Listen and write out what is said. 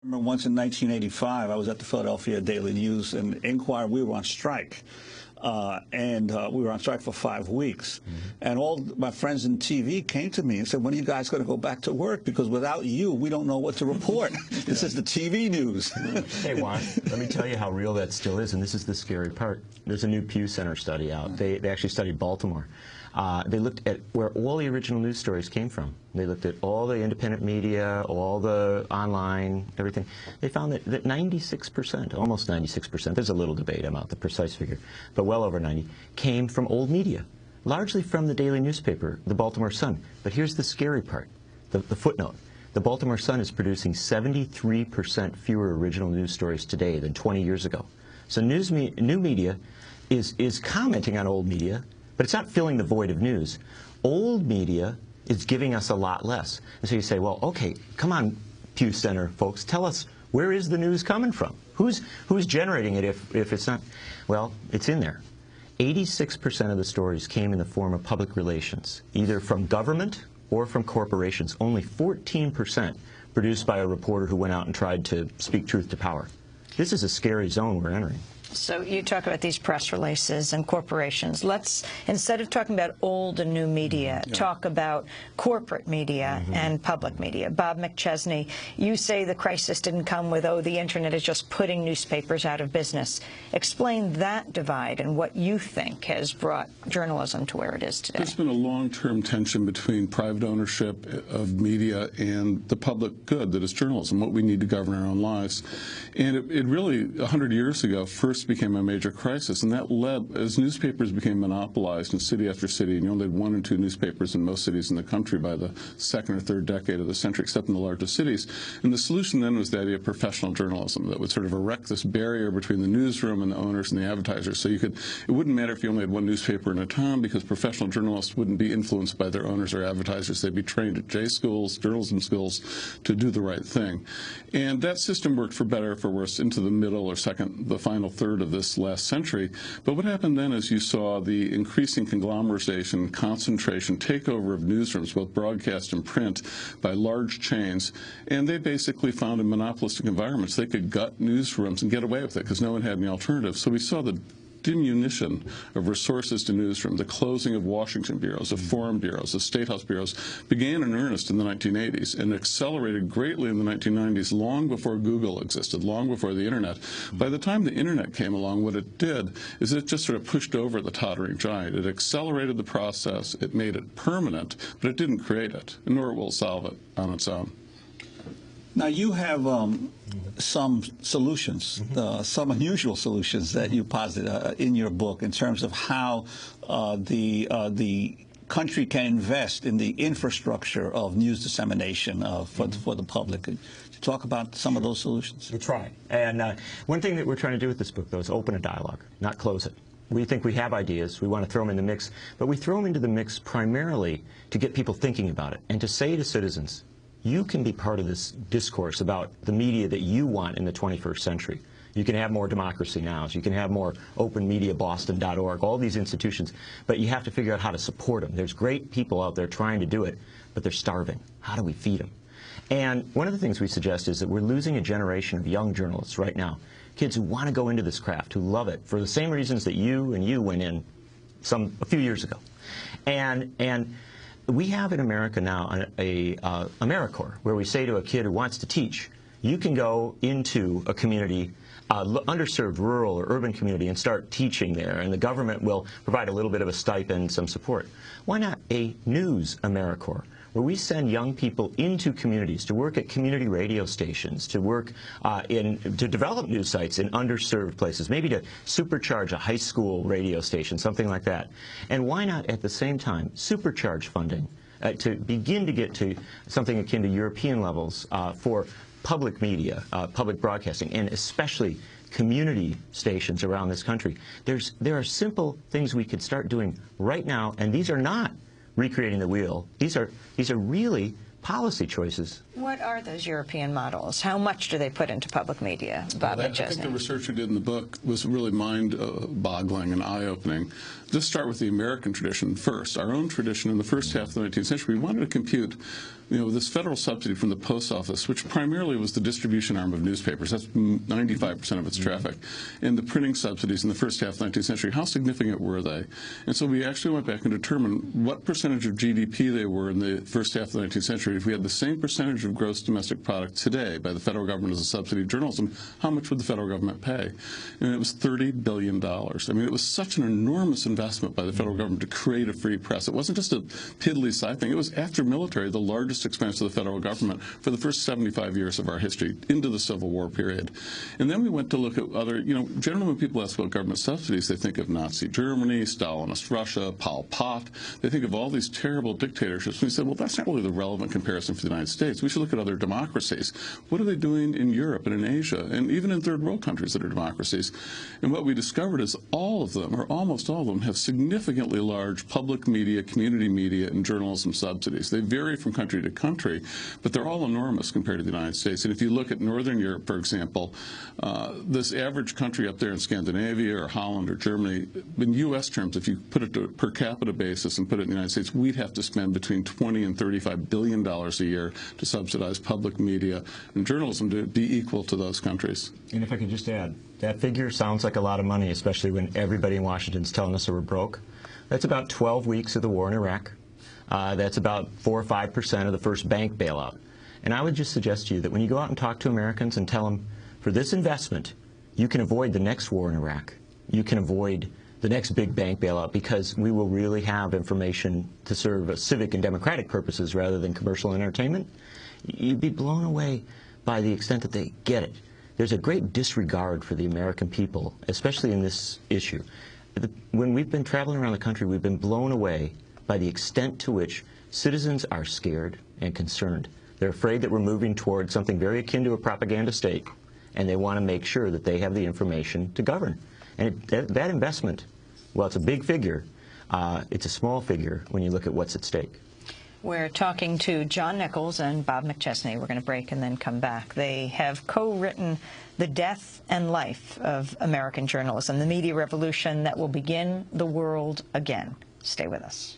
I remember once in 1985, I was at the Philadelphia Daily News and Inquirer. We were on strike, and we were on strike for 5 weeks. And all my friends in TV came to me and said, when are you guys going to go back to work? Because without you, we don't know what to report. This is the TV news. Hey, Juan, let me tell you how real that still is, and this is the scary part. There's a new Pew Center study out. They actually studied Baltimore. They looked at where all the original news stories came from. They looked at all the independent media, all the online, everything. They found that 96%, almost 96%, there's a little debate about the precise figure, but well over 90, came from old media, largely from the daily newspaper, the Baltimore Sun. But here's the scary part, the footnote. The Baltimore Sun is producing 73% fewer original news stories today than 20 years ago. So new media is commenting on old media, but it's not filling the void of news. Old media is giving us a lot less. And so you say, well, okay, come on, Pew Center folks, tell us, where is the news coming from? Who's generating it if it's not? Well, it's in there. 86% of the stories came in the form of public relations, either from government or from corporations. Only 14% produced by a reporter who went out and tried to speak truth to power. This is a scary zone we're entering. So you talk about these press releases and corporations. Let's, instead of talking about old and new media, talk about corporate media and public media. Bob McChesney, you say the crisis didn't come with, oh, the internet is just putting newspapers out of business. Explain that divide and what you think has brought journalism to where it is today. There's been a long-term tension between private ownership of media and the public good that is journalism, what we need to govern our own lives. And it really, 100 years ago, first became a major crisis, and that led, as newspapers became monopolized in city after city, and you only had 1 or 2 newspapers in most cities in the country by the second or third decade of the century, except in the largest cities. And the solution then was the idea of professional journalism that would sort of erect this barrier between the newsroom and the owners and the advertisers. So it wouldn't matter if you only had 1 newspaper in a town, because professional journalists wouldn't be influenced by their owners or advertisers. They'd be trained at J schools, journalism schools, to do the right thing. And that system worked for better or for worse into the middle or the final third of this last century. But what happened then is you saw the increasing conglomerization, concentration, takeover of newsrooms, both broadcast and print, by large chains. And they basically found in monopolistic environments they could gut newsrooms and get away with it because no one had any alternatives. So we saw the diminution of resources to newsroom, the closing of Washington bureaus, of foreign bureaus, of state house bureaus, began in earnest in the 1980s and accelerated greatly in the 1990s, long before Google existed, long before the internet. By the time the internet came along, what it did is it just sort of pushed over the tottering giant. It accelerated the process, it made it permanent, but it didn't create it, nor will it solve it on its own. Now, you have some solutions, some unusual solutions that you posit in your book in terms of how the country can invest in the infrastructure of news dissemination for the public. Could you talk about some of those solutions? We try. And one thing that we're trying to do with this book, though, is open a dialogue, not close it. We think we have ideas, we want to throw them in the mix, but we throw them into the mix primarily to get people thinking about it and to say to citizens, you can be part of this discourse about the media that you want in the 21st century. You can have more democracy now. You can have more openmediaboston.org, all these institutions, but you have to figure out how to support them. There's great people out there trying to do it, but they're starving. How do we feed them? And one of the things we suggest is that we're losing a generation of young journalists right now, kids who want to go into this craft, who love it, for the same reasons that you went in a few years ago. And we have in America now a AmeriCorps, where we say to a kid who wants to teach, you can go into a community, underserved rural or urban community, and start teaching there, and the government will provide a little bit of a stipend, some support. Why not a news AmeriCorps, where we send young people into communities to work at community radio stations, to work to develop news sites in underserved places, maybe to supercharge a high school radio station, something like that. And why not at the same time supercharge funding to begin to get to something akin to European levels for public media, public broadcasting, and especially community stations around this country. There are simple things we could start doing right now, and these are not recreating the wheel. These are really policy choices. What are those European models? How much do they put into public media, Bob McChesney? I think the research we did in the book was really mind-boggling and eye-opening. Just start with the American tradition first. Our own tradition in the first half of the 19th century, we wanted to compute, this federal subsidy from the post office, which primarily was the distribution arm of newspapers. That's 95% of its traffic. And the printing subsidies in the first half of the 19th century, how significant were they? And so we actually went back and determined what percentage of GDP they were in the first half of the 19th century. If we had the same percentage of gross domestic product today by the federal government as a subsidy of journalism, how much would the federal government pay? And it was $30 billion. I mean, it was such an enormous investment by the federal government to create a free press. It wasn't just a piddly side thing. It was, after military, the largest expense of the federal government for the first 75 years of our history, into the Civil War period. And then we went to look at other, generally when people ask about government subsidies, they think of Nazi Germany, Stalinist Russia, Pol Pot. They think of all these terrible dictatorships. And we said, well, that's not really the relevant comparison for the United States. We should look at other democracies. What are they doing in Europe and in Asia, and even in third world countries that are democracies? And what we discovered is all of them, or almost all of them, have significantly large public media, community media, and journalism subsidies. They vary from country to country, but they're all enormous compared to the United States. And if you look at Northern Europe, for example, this average country up there in Scandinavia or Holland or Germany, in U.S. terms, if you put it to a per capita basis and put it in the United States, we'd have to spend between $20 and $35 billion a year to subsidize public media and journalism to be equal to those countries. And if I could just add, that figure sounds like a lot of money, especially when everybody in Washington's telling us that we're broke. That's about 12 weeks of the war in Iraq. That's about 4 or 5% of the first bank bailout. And I would just suggest to you that when you go out and talk to Americans and tell them, for this investment, you can avoid the next war in Iraq. You can avoid the next big bank bailout, because we will really have information to serve civic and democratic purposes rather than commercial entertainment. You'd be blown away by the extent that they get it. There's a great disregard for the American people, especially in this issue. When we've been traveling around the country, we've been blown away by the extent to which citizens are scared and concerned. They're afraid that we're moving toward something very akin to a propaganda state, and they want to make sure that they have the information to govern. And that investment, well, it's a big figure. It's a small figure when you look at what's at stake. We're talking to John Nichols and Bob McChesney. We're going to break and then come back. They have co-written The Death and Life of American Journalism, the media revolution that will begin the world again. Stay with us.